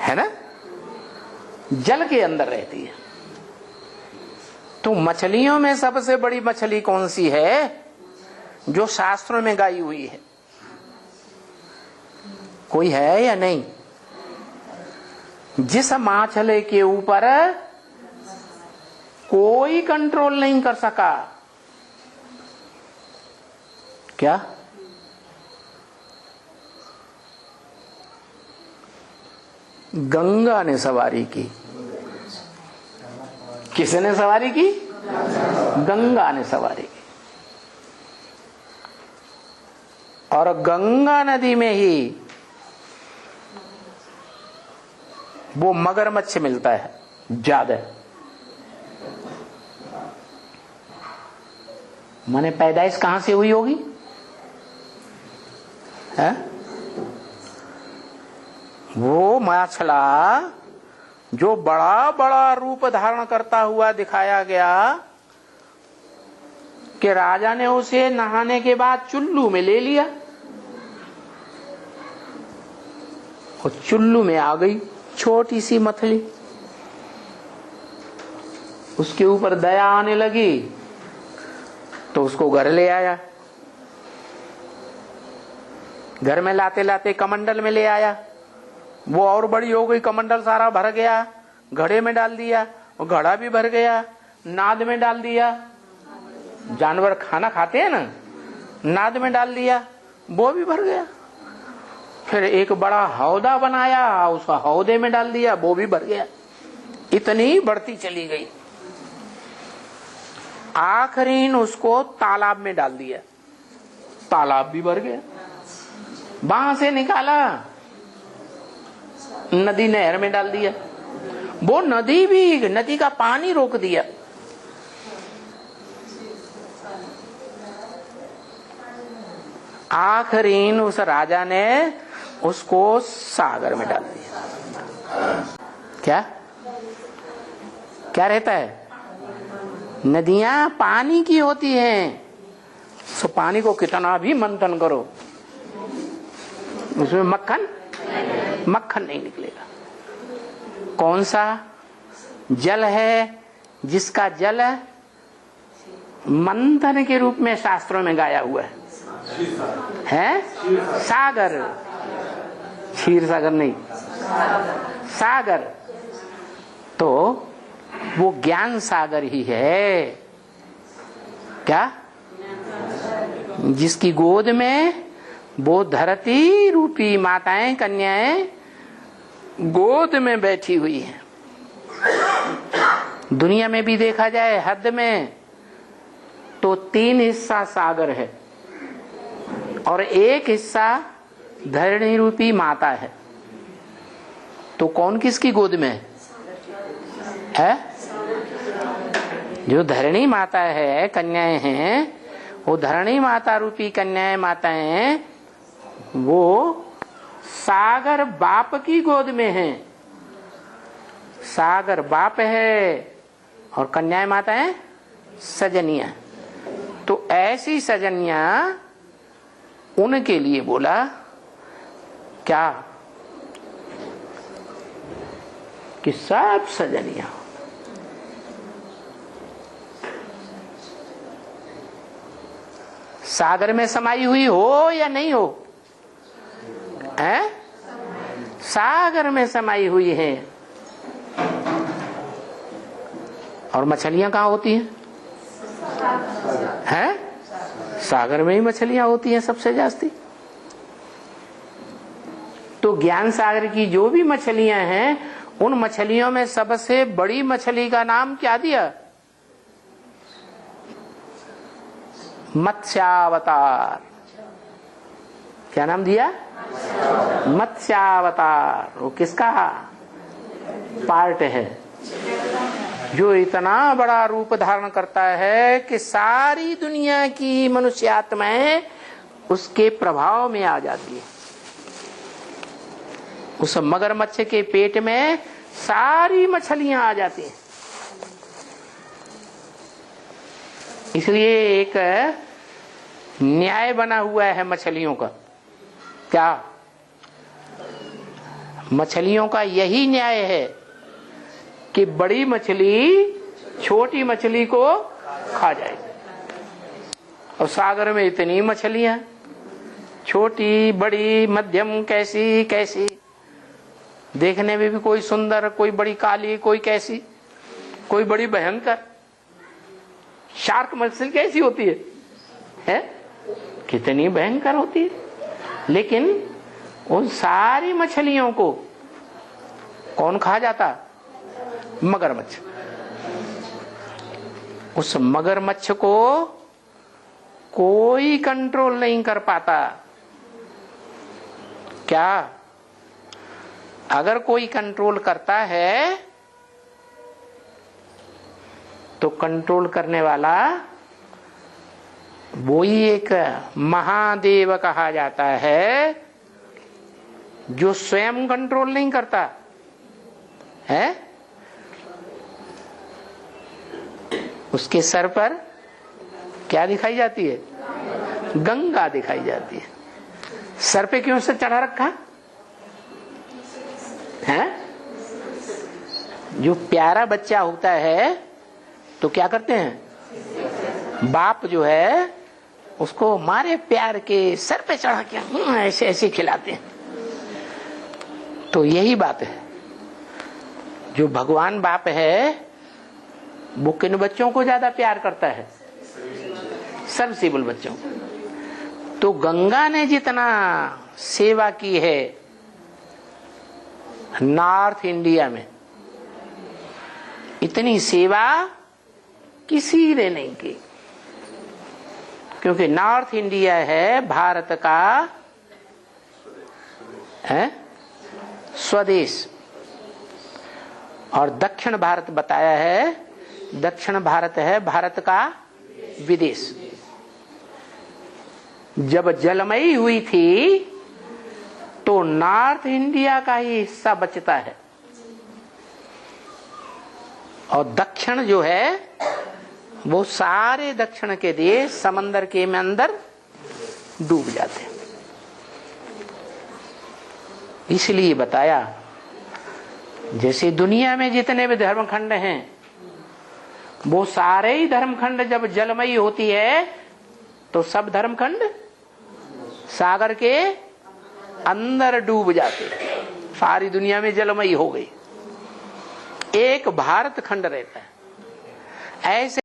है ना, जल के अंदर रहती है। तो मछलियों में सबसे बड़ी मछली कौन सी है जो शास्त्रों में गाई हुई है? कोई है या नहीं? जिस माछले के ऊपर कोई कंट्रोल नहीं कर सका, क्या? गंगा ने सवारी की। किसने सवारी की? गंगा ने सवारी की। और गंगा नदी में ही वो मगरमच्छ मिलता है ज्यादा। माने पैदाइश कहां से हुई होगी? है वो मछला जो बड़ा बड़ा रूप धारण करता हुआ दिखाया गया कि राजा ने उसे नहाने के बाद चुल्लू में ले लिया और चुल्लू में आ गई छोटी सी मछली। उसके ऊपर दया आने लगी तो उसको घर ले आया। घर में लाते लाते कमंडल में ले आया। वो और बड़ी हो गई, कमंडल सारा भर गया। घड़े में डाल दिया और घड़ा भी भर गया। नाद में डाल दिया, जानवर खाना खाते हैं ना, नाद में डाल दिया, वो भी भर गया। फिर एक बड़ा हौदा बनाया, उस हौदे में डाल दिया, वो भी भर गया। इतनी बढ़ती चली गई। आखिरी उसको तालाब में डाल दिया, तालाब भी भर गया। वहां से निकाला, नदी नहर में डाल दिया, वो नदी भी, नदी का पानी रोक दिया। आखिरी उस राजा ने उसको सागर में डाल दिया। क्या क्या रहता है? नदियां पानी की होती हैं, सो पानी को कितना भी मंथन करो, उसमें मक्खन नहीं निकलेगा। कौन सा जल है जिसका जल मंथन के रूप में शास्त्रों में गाया हुआ है? सागर। क्षीर सागर नहीं, सागर। तो वो ज्ञान सागर ही है। क्या? जिसकी गोद में वो धरती रूपी माताएं, कन्याएं गोद में बैठी हुई हैं। दुनिया में भी देखा जाए हद में तो 3 हिस्सा सागर है और 1 हिस्सा धरणी रूपी माता है। तो कौन किसकी गोद में है? जो धरणी माता है, कन्याएं हैं, वो धरणी माता रूपी कन्याएं, माताएं, वो सागर बाप की गोद में है। सागर बाप है और कन्याएं माताएं सजनियां। तो ऐसी सजनियां, उनके लिए बोला क्या कि सब सजनियां सागर में समाई हुई हो या नहीं हो? हैं? सागर में समाई हुई है। और मछलियां कहाँ होती हैं? हैं? सागर में ही मछलियां होती हैं सबसे जास्ती। तो ज्ञान सागर की जो भी मछलियां हैं, उन मछलियों में सबसे बड़ी मछली का नाम क्या दिया? मत्स्यावतार। क्या नाम दिया? मत्स्यावतार। वो किसका पार्ट है? जो इतना बड़ा रूप धारण करता है कि सारी दुनिया की मनुष्य आत्माएं उसके प्रभाव में आ जाती है। उस मगरमच्छ के पेट में सारी मछलियां आ जाती हैं। इसलिए एक न्याय बना हुआ है मछलियों का। क्या? मछलियों का यही न्याय है कि बड़ी मछली छोटी मछली को खा जाएगी। और सागर में इतनी मछलियां, छोटी बड़ी मध्यम, कैसी कैसी, देखने में भी कोई सुंदर, कोई बड़ी काली, कोई कैसी, कोई बड़ी भयंकर। शार्क मछली कैसी होती है? कितनी भयंकर होती है। लेकिन उन सारी मछलियों को कौन खा जाता? मगरमच्छ। उस मगरमच्छ को कोई कंट्रोल नहीं कर पाता। क्या? अगर कोई कंट्रोल करता है तो कंट्रोल करने वाला वो ही एक महादेव कहा जाता है, जो स्वयं कंट्रोल नहीं करता है। उसके सर पर क्या दिखाई जाती है? गंगा दिखाई जाती है। सर पे क्यों से चढ़ा रखा है? जो प्यारा बच्चा होता है तो क्या करते हैं? बाप जो है उसको मारे प्यार के सर पे चढ़ा के ऐसे ऐसे खिलाते हैं। तो यही बात है, जो भगवान बाप है वो किन बच्चों को ज्यादा प्यार करता है? सबसिबल बच्चों को। तो गंगा ने जितना सेवा की है नॉर्थ इंडिया में, इतनी सेवा किसी ने नहीं की। क्योंकि नॉर्थ इंडिया है भारत का है स्वदेश, और दक्षिण भारत बताया है, दक्षिण भारत है भारत का विदेश। जब जलमयी हुई थी तो नॉर्थ इंडिया का ही हिस्सा बचता है, और दक्षिण जो है वो सारे दक्षिण के देश समंदर के में अंदर डूब जाते हैं। इसलिए बताया, जैसे दुनिया में जितने भी धर्मखंड हैं वो सारे ही धर्मखंड जब जलमयी होती है तो सब धर्मखंड सागर के अंदर डूब जाते, सारी दुनिया में जलमयी हो गई, एक भारत खंड रहता है। ऐसे